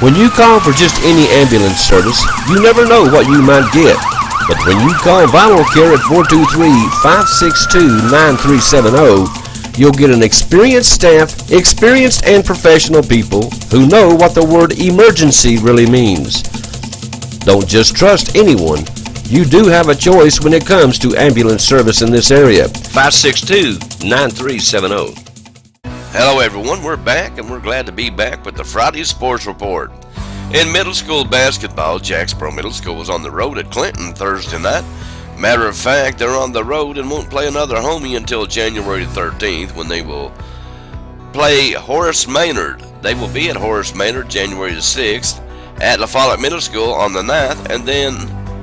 When you call for just any ambulance service, you never know what you might get. But when you call Vital Care at 423-562-9370, you'll get an experienced staff, experienced and professional people who know what the word emergency really means. Don't just trust anyone. You do have a choice when it comes to ambulance service in this area. 562-9370. Hello everyone, we're back and we're glad to be back with the Friday Sports Report. In middle school basketball, Jacksboro Middle School was on the road at Clinton Thursday night. Matter of fact, they're on the road and won't play another homie until January 13th when they will play Horace Maynard. They will be at Horace Maynard January the 6th, at La Follette Middle School on the 9th, and then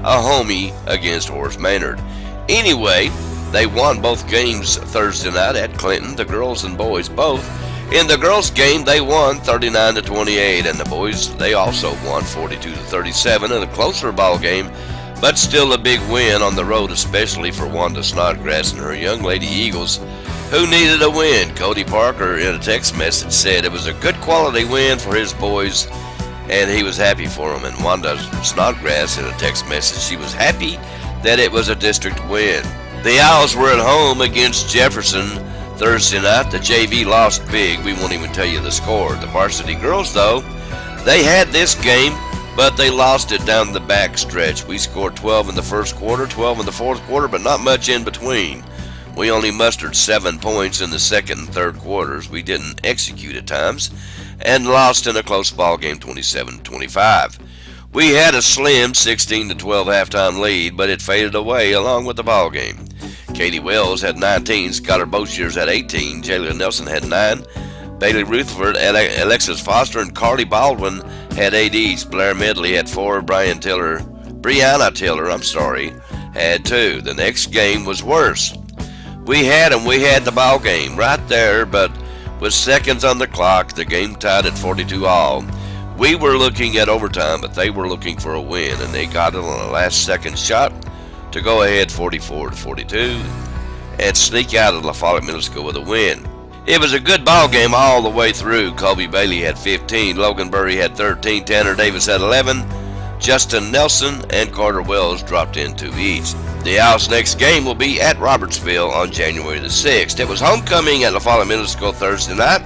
a homie against Horace Maynard. Anyway, they won both games Thursday night at Clinton, the girls and boys both. In the girls game, they won 39-28, and the boys, they also won 42-37 in a closer ball game, but still a big win on the road, especially for Wanda Snodgrass and her young lady Eagles, who needed a win. Cody Parker, in a text message, said it was a good quality win for his boys, and he was happy for them. And Wanda Snodgrass, in a text message, she was happy that it was a district win. The Owls were at home against Jefferson Thursday night. The JV lost big. We won't even tell you the score. The varsity girls, though, they had this game, but they lost it down the back stretch. We scored 12 in the first quarter, 12 in the fourth quarter, but not much in between. We only mustered 7 points in the second and third quarters. We didn't execute at times and lost in a close ball game 27-25. We had a slim 16-12 halftime lead, but it faded away along with the ball game. Katie Wells had 19, Skylar Boshiers had 18, Jayla Nelson had 9, Bailey Rutherford, Alexis Foster, and Carly Baldwin had 8 each. Blair Medley had 4, Brianna Tiller, had 2. The next game was worse. We had the ball game right there, but with seconds on the clock, the game tied at 42 all. We were looking at overtime, but they were looking for a win, and they got it on a last-second shot to go ahead 44-42 and sneak out of La Follette Middle School with a win. It was a good ball game all the way through. Colby Bailey had 15, Logan Burry had 13, Tanner Davis had 11, Justin Nelson and Carter Wells dropped in 2 each. The Owls' next game will be at Robertsville on January the 6th. It was homecoming at La Follette Middle School Thursday night,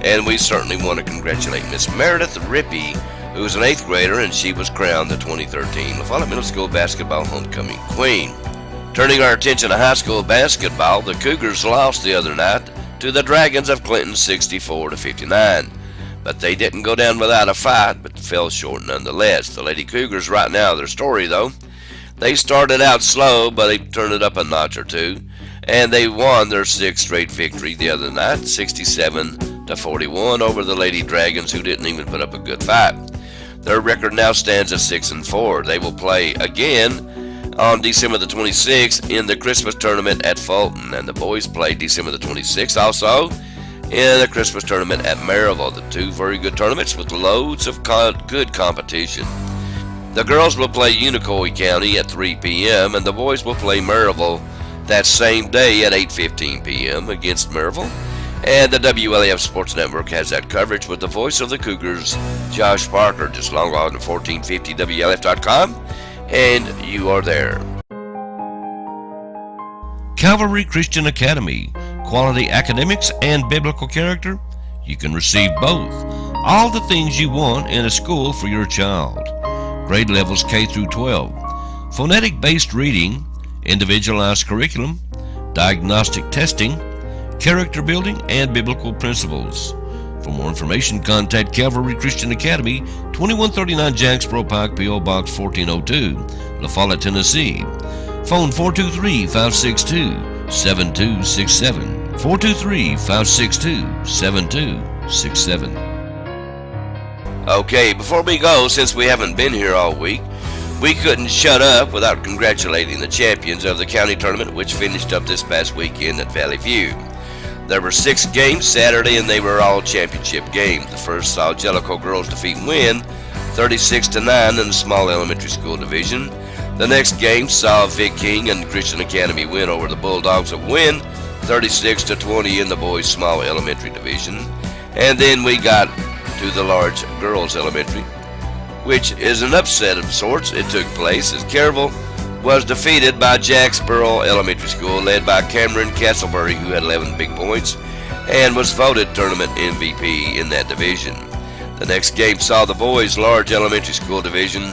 and we certainly want to congratulate Miss Meredith Rippey, who was an 8th grader, and she was crowned the 2013 La Follette Middle School Basketball Homecoming Queen. Turning our attention to high school basketball, the Cougars lost the other night to the Dragons of Clinton 64-59. But they didn't go down without a fight, but fell short nonetheless. The Lady Cougars right now, their story though, they started out slow, but they turned it up a notch or two, and they won their 6th straight victory the other night, 67-41 over the Lady Dragons, who didn't even put up a good fight. Their record now stands at 6-4. They will play again on December the 26th in the Christmas tournament at Fulton, and the boys play December the 26th also in the Christmas tournament at Maryville. The 2 very good tournaments with loads of good competition. The girls will play Unicoi County at 3 p.m. and the boys will play Maryville that same day at 8:15 p.m. against Maryville. And the WLAF Sports Network has that coverage with the voice of the Cougars, Josh Parker. Just log on to 1450WLF.com and you are there. Calvary Christian Academy, quality academics and biblical character. You can receive both. All the things you want in a school for your child. Grade levels K through 12. Phonetic-based reading, individualized curriculum, diagnostic testing, character building, and biblical principles. For more information, contact Calvary Christian Academy, 2139 Jacksboro Pike, P.O. Box 1402, La Follette, Tennessee. Phone 423-562-7267. 423-562-7267. Okay, before we go, since we haven't been here all week, we couldn't shut up without congratulating the champions of the county tournament, which finished up this past weekend at Valley View. There were 6 games Saturday, and they were all championship games. The first saw Jellicoe girls defeat and win 36-9 in the small elementary school division. The next game saw Vic King and Christian Academy win over the Bulldogs of Wynn 36-20 in the boys small elementary division. And then we got to the Large Girls Elementary, which is an upset of sorts. It took place as Kerrville was defeated by Jacksboro Elementary School, led by Cameron Castleberry, who had 11 big points and was voted tournament MVP in that division. The next game saw the boys' Large Elementary School division.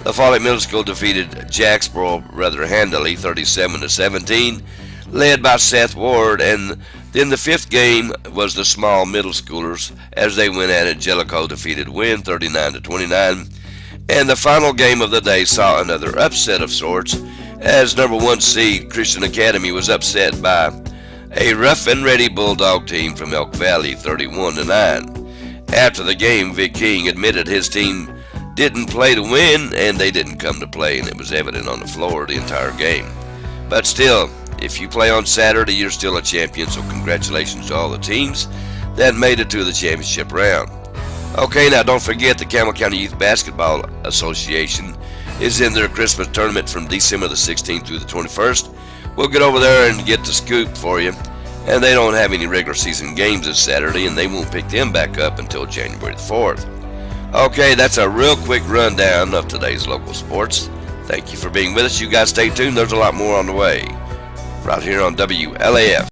The Follett Middle School defeated Jacksboro rather handily, 37-17, led by Seth Ward, and then the fifth game was the small middle schoolers as they went at it. Jellicoe defeated Wynn 39-29, and the final game of the day saw another upset of sorts as number 1 seed Christian Academy was upset by a rough and ready Bulldog team from Elk Valley 31-9. After the game, Vic King admitted his team didn't play to win, and they didn't come to play, and it was evident on the floor the entire game. But still, if you play on Saturday, you're still a champion, so congratulations to all the teams that made it to the championship round. Okay, now don't forget the Campbell County Youth Basketball Association is in their Christmas tournament from December the 16th through the 21st. We'll get over there and get the scoop for you. And they don't have any regular season games this Saturday, and they won't pick them back up until January the 4th. Okay, that's a real quick rundown of today's local sports. Thank you for being with us. You guys stay tuned. There's a lot more on the way right here on WLAF.